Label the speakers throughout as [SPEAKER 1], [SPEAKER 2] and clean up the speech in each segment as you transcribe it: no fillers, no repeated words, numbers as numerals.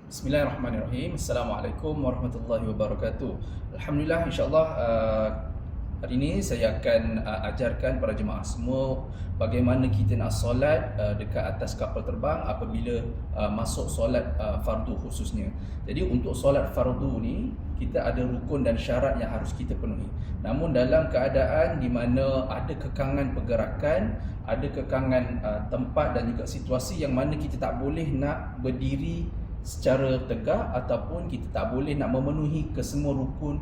[SPEAKER 1] Bismillahirrahmanirrahim. Assalamualaikum warahmatullahi wabarakatuh. Alhamdulillah, insyaAllah hari ini saya akan ajarkan para jemaah semua bagaimana kita nak solat dekat atas kapal terbang apabila masuk solat fardu khususnya. Jadi untuk solat fardu ni kita ada rukun dan syarat yang harus kita penuhi. Namun dalam keadaan di mana ada kekangan pergerakan, ada kekangan tempat dan juga situasi yang mana kita tak boleh nak berdiri secara tegak ataupun kita tak boleh nak memenuhi kesemua rukun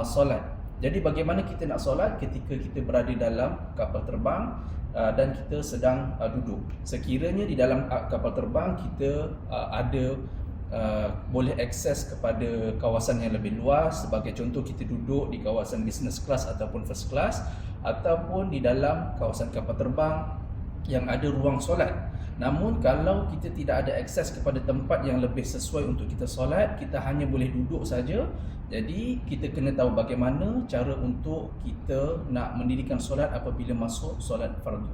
[SPEAKER 1] solat. Jadi bagaimana kita nak solat ketika kita berada dalam kapal terbang dan kita sedang duduk. Sekiranya di dalam kapal terbang kita boleh akses kepada kawasan yang lebih luas, sebagai contoh kita duduk di kawasan business class ataupun first class, ataupun di dalam kawasan kapal terbang yang ada ruang solat. Namun kalau kita tidak ada akses kepada tempat yang lebih sesuai untuk kita solat, kita hanya boleh duduk saja. Jadi kita kena tahu bagaimana cara untuk kita nak mendirikan solat apabila masuk solat fardu.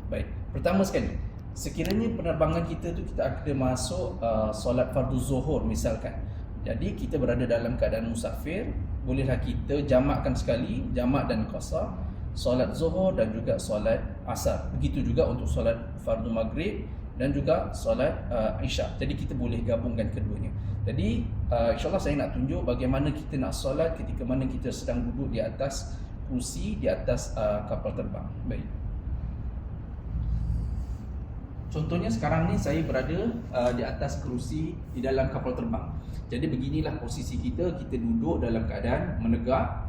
[SPEAKER 1] Baik, pertama sekali, sekiranya penerbangan kita tu kita ada masuk solat fardu zuhur misalkan. Jadi kita berada dalam keadaan musafir, bolehlah kita jamakkan sekali, jamak dan qasar, solat zuhur dan juga solat asar. Begitu juga untuk solat fardu maghrib dan juga solat isyak. Jadi kita boleh gabungkan keduanya. Jadi insyaAllah saya nak tunjuk bagaimana kita nak solat ketika mana kita sedang duduk di atas kursi, di atas kapal terbang. Baik. Contohnya sekarang ni saya berada di atas kerusi di dalam kapal terbang. Jadi beginilah posisi kita duduk dalam keadaan menegak,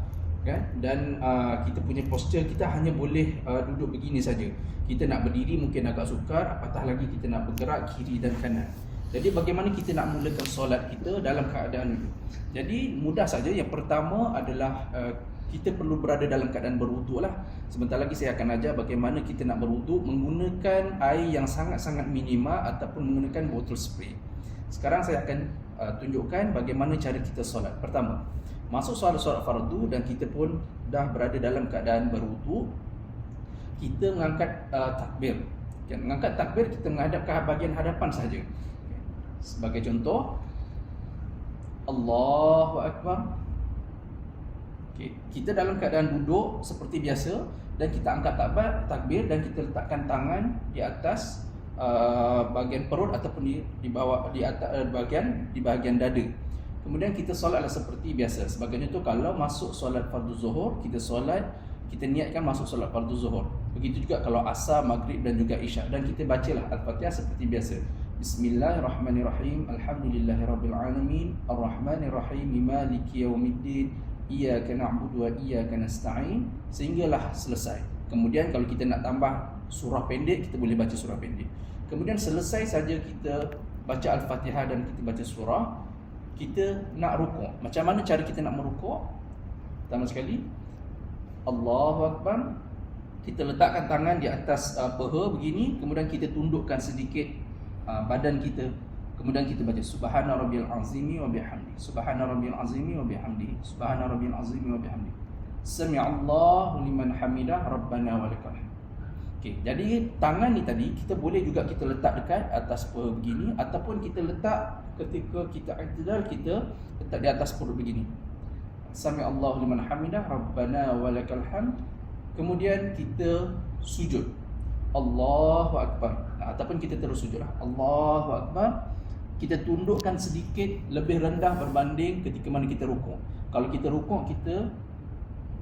[SPEAKER 1] kan? Dan kita punya posture kita hanya boleh duduk begini saja. Kita nak berdiri mungkin agak sukar, apatah lagi kita nak bergerak kiri dan kanan. Jadi bagaimana kita nak mulakan solat kita dalam keadaan itu? Jadi mudah saja. Yang pertama adalah kita perlu berada dalam keadaan berwuduk lah. Sebentar lagi saya akan ajar bagaimana kita nak berwuduk menggunakan air yang sangat-sangat minima ataupun menggunakan botol spray. Sekarang saya akan tunjukkan bagaimana cara kita solat. Pertama, masuk solat fardu dan kita pun dah berada dalam keadaan berwuduk, kita mengangkat takbir. Mengangkat takbir kita menghadap ke bahagian hadapan saja. Sebagai contoh, Allahu Akbar. Kita dalam keadaan duduk seperti biasa dan kita angkat takbir dan kita letakkan tangan di atas bahagian perut ataupun di bawah di atas bahagian dada. Kemudian kita solatlah seperti biasa. Sebagai contoh, kalau masuk solat fardu zuhur, kita niatkan masuk solat fardu zuhur. Begitu juga kalau asar, maghrib dan juga isyak. Dan kita bacalah Al-Fatihah seperti biasa. Bismillahirrahmanirrahim. Alhamdulillahirabbil alamin. Arrahmanirrahim. Maliki yaumiddin. Iyyaka na'budu wa iyyaka nasta'in. Sehinggalah selesai. Kemudian kalau kita nak tambah surah pendek, kita boleh baca surah pendek. Kemudian selesai saja kita baca Al-Fatihah dan kita baca surah, kita nak rukuk. Macam mana cara kita nak merukuk? Pertama sekali, Allahu Akbar. Kita letakkan tangan di atas peha begini, kemudian kita tundukkan sedikit badan kita. Kemudian kita baca Subhana rabbiyal azimi wa bihamdi. Subhana rabbiyal azimi wa bihamdi. Subhana rabbiyal azimi wa bihamdi. Sami'allahu liman hamidah rabbana walakal hamd. Okey, jadi tangan ni tadi kita boleh juga kita letak dekat atas peha begini, ataupun kita letak ketika kita i'tidal, kita letak di atas perut begini. Sami'allahu liman hamidah rabbana walakal hamd. Kemudian kita sujud, Allahu Akbar, ataupun kita terus sujudlah, Allahu Akbar. Kita tundukkan sedikit lebih rendah berbanding ketika mana kita rukuk. Kalau kita rukuk, kita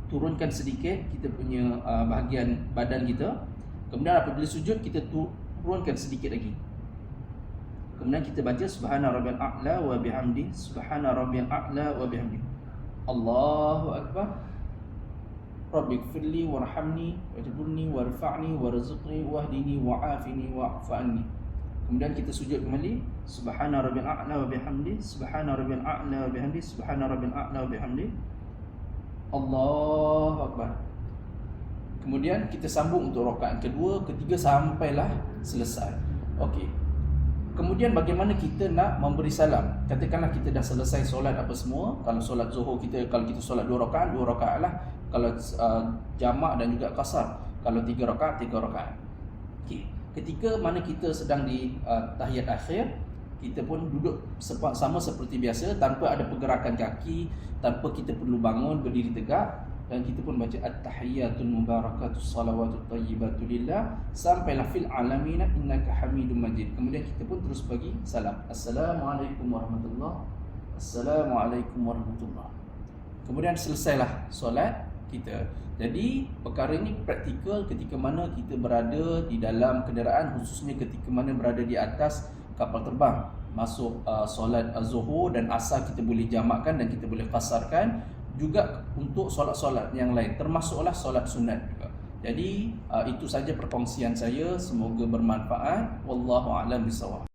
[SPEAKER 1] turunkan sedikit kita punya bahagian badan kita. Kemudian apabila sujud, kita turunkan sedikit lagi. Kemudian kita baca Subhana rabbiyal a'la wa bihamdi. Subhana rabbiyal a'la wa bihamdi. Allahu Akbar. Rabbighfirli warhamni wajburni warfa'ni warzuqni wahdini wa'afini wa'fu anni. Kemudian kita sujud kembali, Subhana rabbiyal a'la wa bihamdi. Subhana rabbiyal a'la wa bihamdi. Subhana rabbiyal a'la wa bihamdi. Allahu Akbar. Kemudian kita sambung untuk rakaat kedua, ketiga sampailah selesai. Okey. Kemudian bagaimana kita nak memberi salam? Katakanlah kita dah selesai solat apa semua. Kalau solat zuhur kalau kita solat 2 rakaat lah. Kalau jamak dan juga qasar. Kalau 3 rakaat, 3 rakaat. Okey. Ketika mana kita sedang di tahiyat akhir, kita pun duduk sama seperti biasa tanpa ada pergerakan kaki, tanpa kita perlu bangun berdiri tegak, dan kita pun baca at-tahiyyatul mubarakatus salawatut thayyibatu lillah sampailah fil alamina innaka hamidum majid. Kemudian kita pun terus bagi salam. Assalamualaikum warahmatullahi. Assalamualaikum warahmatullahi. Kemudian selesailah solat kita. Jadi perkara ini praktikal ketika mana kita berada di dalam kenderaan, khususnya ketika mana berada di atas kapal terbang. Masuk solat az-zuhur dan asar kita boleh jamakkan dan kita boleh qasarkan, juga untuk solat-solat yang lain, termasuklah solat sunat juga. Jadi itu saja perkongsian saya, semoga bermanfaat. Wallahu a'lam bishawab.